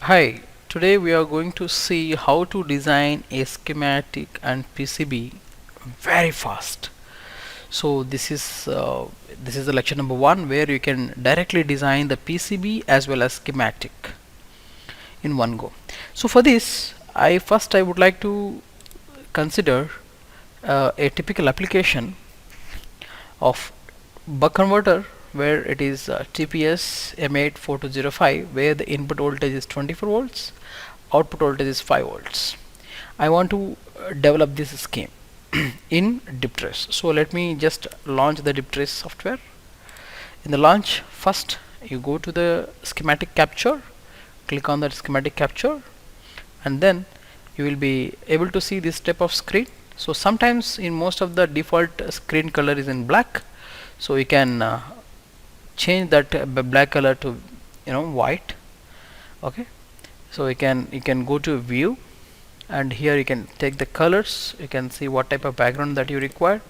Hi, today we are going to see how to design a schematic and PCB very fast. So this is the lecture number 1 where you can directly design the PCB as well as schematic in one go. So for this, I would like to consider a typical application of buck converter where it is TPS M84205 where the input voltage is 24 volts, output voltage is 5 volts. I want to develop this scheme in DipTrace. So let me just launch the DipTrace software. In the launch, first you go to the schematic capture, click on that schematic capture, and then you will be able to see this type of screen. So sometimes in most of the default screen color is in black, so you can change that black color to white. Okay, so you can go to view, and here you can take the colors. You can see what type of background that you require.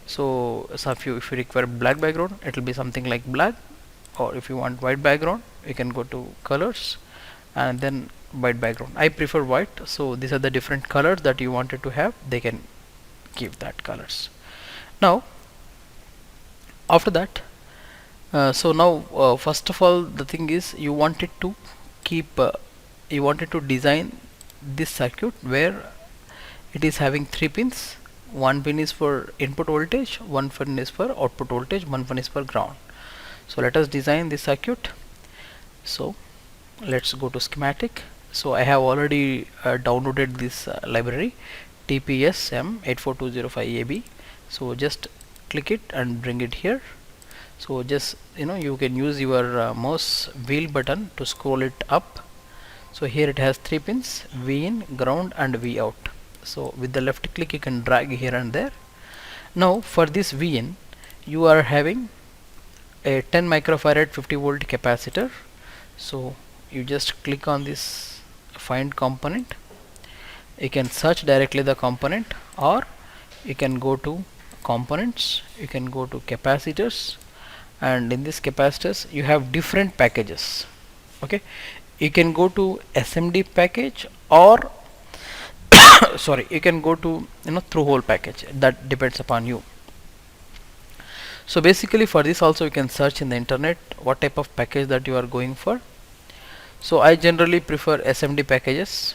So if you require black background, it will be something like black, or if you want white background, you can go to colors and then white background. I prefer white, so these are the different colors that you wanted to have. They can give that colors. Now after that, first of all, the thing is you wanted to design this circuit where it is having 3 pins. One pin is for input voltage, one pin is for output voltage, one pin is for ground. So let us design this circuit. So let's go to schematic. So I have already downloaded this library TPS M84205AB. So just click it and bring it here. So just you can use your mouse wheel button to scroll it up. So here it has 3 pins: V in, ground and V out. So with the left click you can drag here and there. Now for this V in, you are having a 10 microfarad 50 volt capacitor. So you just click on this find component. You can search directly the component, or you can go to components, you can go to capacitors, and in this capacitors you have different packages. Okay, you can go to SMD package, or sorry, you can go to through hole package. That depends upon you. So basically for this also you can search in the internet what type of package that you are going for. So I generally prefer SMD packages.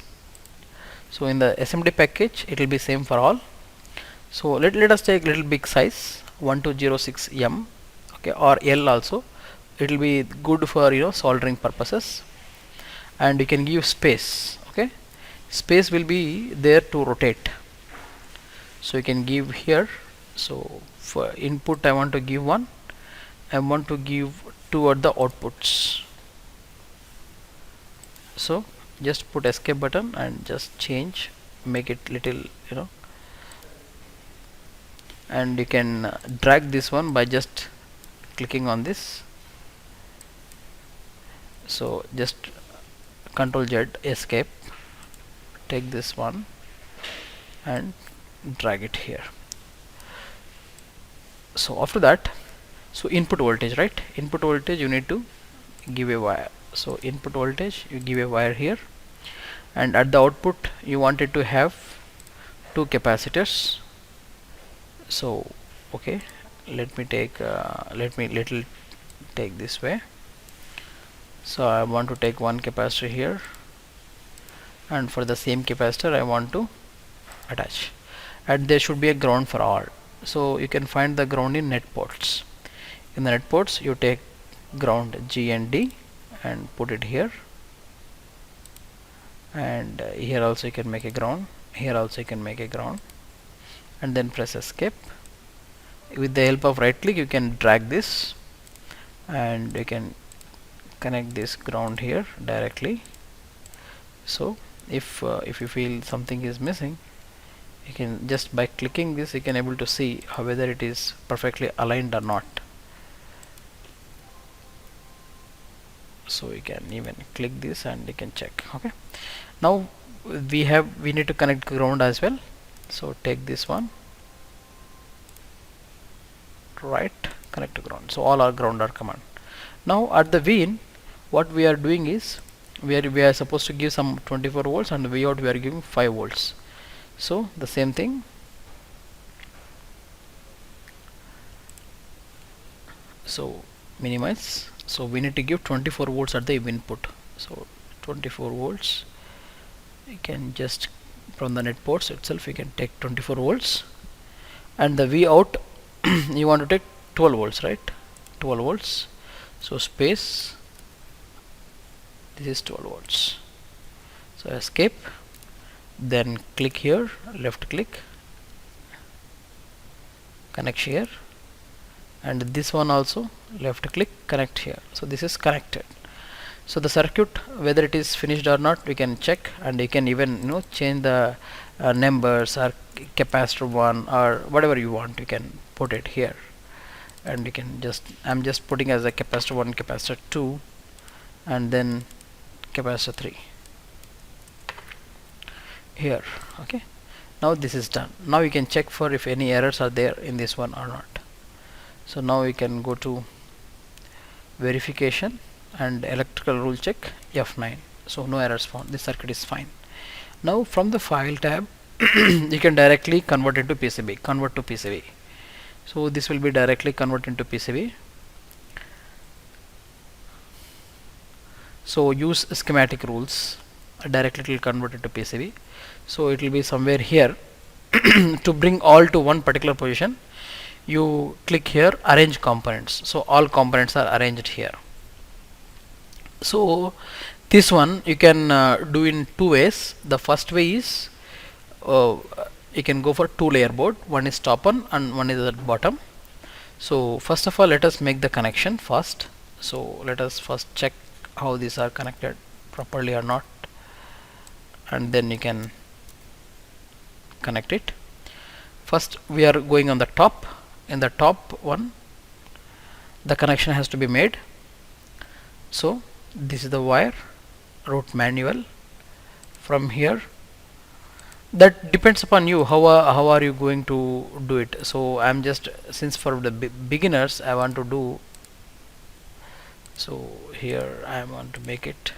So in the SMD package it will be same for all. So let us take little big size 1206 M, okay, or L also. It will be good for soldering purposes. And you can give space. Okay, space will be there to rotate, so you can give here. So for input I want to give 1, I want to give 2 at the outputs. So just put escape button and just change, make it little and you can drag this one by just clicking on this. So just Control Z, escape, take this one and drag it here. So after that, so input voltage, right? Input voltage you need to give a wire. So input voltage you give a wire here, and at the output you wanted to have 2 capacitors. So okay, let me take this way. So I want to take 1 capacitor here, and for the same capacitor I want to attach, and there should be a ground for all. So you can find the ground in net ports. In the net ports you take ground G and D and put it here, and here also you can make a ground, here also you can make a ground, and then press escape. With the help of right click you can drag this, and you can connect this ground here directly. So if you feel something is missing, you can just by clicking this you can able to see whether it is perfectly aligned or not. So you can even click this and you can check. Okay, now we need to connect ground as well. So take this one, right, connect to ground. So all our ground are command. Now at the V in, what we are doing is we are supposed to give some 24 volts, and V out we are giving 5 volts. So the same thing. So minimize. So we need to give 24 volts at the input. So 24 volts, you can just from the net ports itself you can take 24 volts, and the V out you want to take 12 volts, right? 12 volts. So space, this is 12 volts. So escape, then click here, left click, connect here, and this one also left click, connect here. So this is connected. So the circuit, whether it is finished or not, we can check, and you can even change the numbers or capacitor 1 or whatever you want. You can put it here, and you can just, I'm just putting as a capacitor 1, capacitor 2, and then capacitor 3 here. Okay, now this is done. Now you can check for if any errors are there in this one or not. So now we can go to verification and electrical rule check F9. So no errors found, this circuit is fine. Now from the file tab you can directly convert into PCB, convert to PCB. So this will be directly convert into PCB. So use schematic rules, directly it will convert it to PCB. So it will be somewhere here. To bring all to one particular position, you click here, arrange components. So all components are arranged here. So this one you can do in two ways. The first way is you can go for two layer board. One is top one and one is at bottom. So first of all, let us make the connection first. So let us first check how these are connected properly or not, and then you can connect it. First we are going on the top. In the top one, the connection has to be made. So this is the wire, route manual. From here, that depends upon you, how are you going to do it. So I'm just, since for the beginners I want to do, so here I want to make it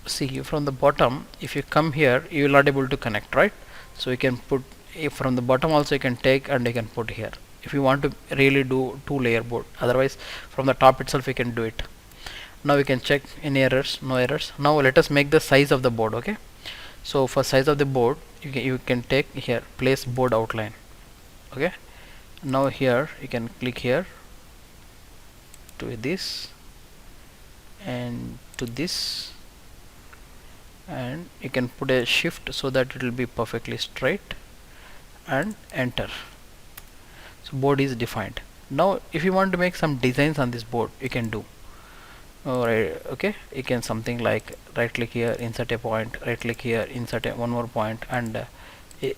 see from the bottom. If you come here, you will not able to connect, right? So you can put, if from the bottom also you can take and you can put here if you want to really do two layer board. Otherwise from the top itself you can do it. Now we can check any errors, no errors. Now let us make the size of the board. Okay, so for size of the board, you can take here, place board outline. Okay, now here you can click here to this and to this, and you can put a shift so that it will be perfectly straight, and enter. So board is defined. Now if you want to make some designs on this board, you can do. Alright, okay, you can something like right click here, insert a point, right click here, insert a one more point, and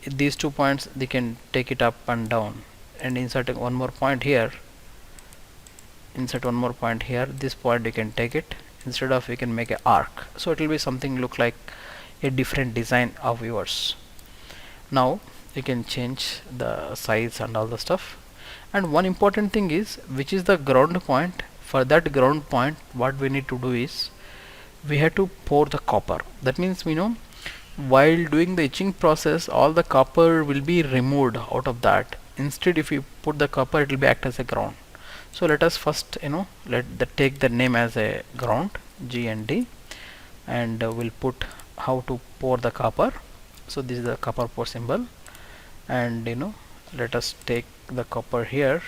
these 2 points they can take it up and down, and insert one more point here, insert one more point here. This point you can take it, instead of you can make an arc, so it will be something look like a different design of yours. Now you can change the size and all the stuff. And one important thing is, which is the ground point. For that ground point, what we need to do is we have to pour the copper. That means we know while doing the etching process, all the copper will be removed out of that. Instead, if you put the copper, it will be act as a ground. So let us first take the name as a ground, GND, and we'll put how to pour the copper. So this is the copper pour symbol, and let us take the copper here.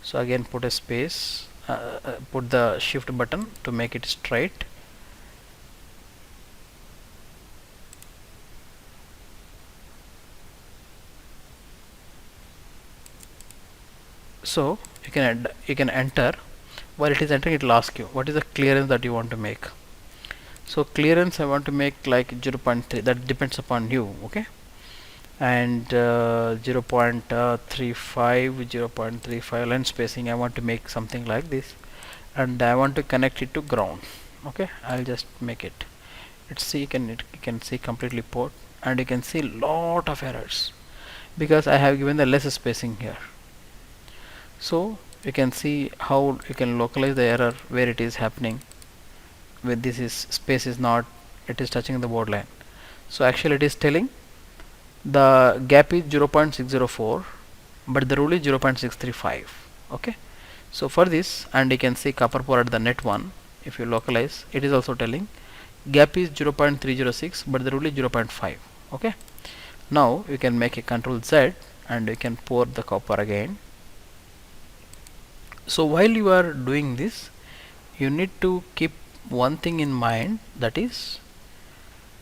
So again put a space, put the shift button to make it straight. So you can enter. While it is entering, it will ask you what is the clearance that you want to make. So clearance I want to make like 0.3, that depends upon you. Okay, and 0.35 lens spacing I want to make something like this, and I want to connect it to ground. Okay, I'll just make it let's see, you can see completely port, and you can see lot of errors because I have given the less spacing here. So you can see how you can localize the error where it is happening, where this is space is not, it is touching the board line. So actually it is telling the gap is 0.604 but the rule is 0.635. okay, so for this, and you can see copper port at the net 1, if you localize, it is also telling gap is 0.306 but the rule is 0.5. okay, now you can make a control Z and you can pour the copper again. So while you are doing this, you need to keep one thing in mind, that is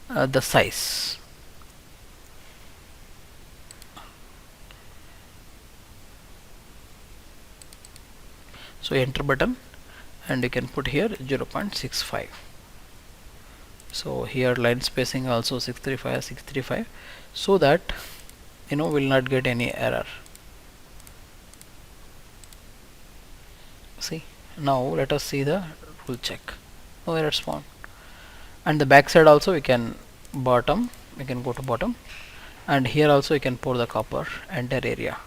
the size. So enter button, and you can put here 0.65. so here line spacing also 635, so that will not get any error. See, now let us see the rule check. No errors found. And the back side also we can bottom, we can go to bottom, and here also you can pour the copper entire area.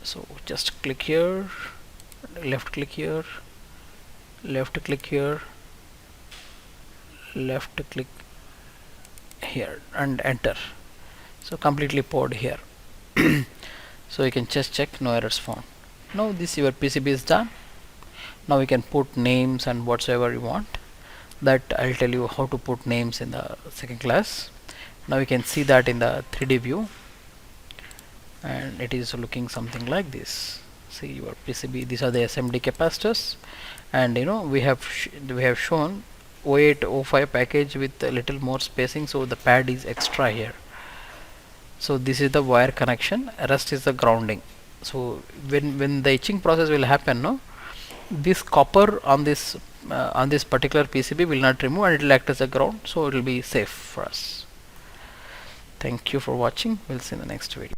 So just click here, left click here, left click here, left click here, and enter. So completely poured here. So you can just check, no errors found. Now this your PCB is done. Now you can put names and whatsoever you want. That I'll tell you how to put names in the second class. Now you can see that in the 3D view, and it is looking something like this. See your PCB, these are the SMD capacitors, and we have shown 0805 package with a little more spacing, so the pad is extra here. So this is the wire connection, rest is the grounding. So when the etching process will happen, no, this copper on this particular PCB will not remove, and it will act as a ground, so it will be safe for us. Thank you for watching. We'll see in the next video.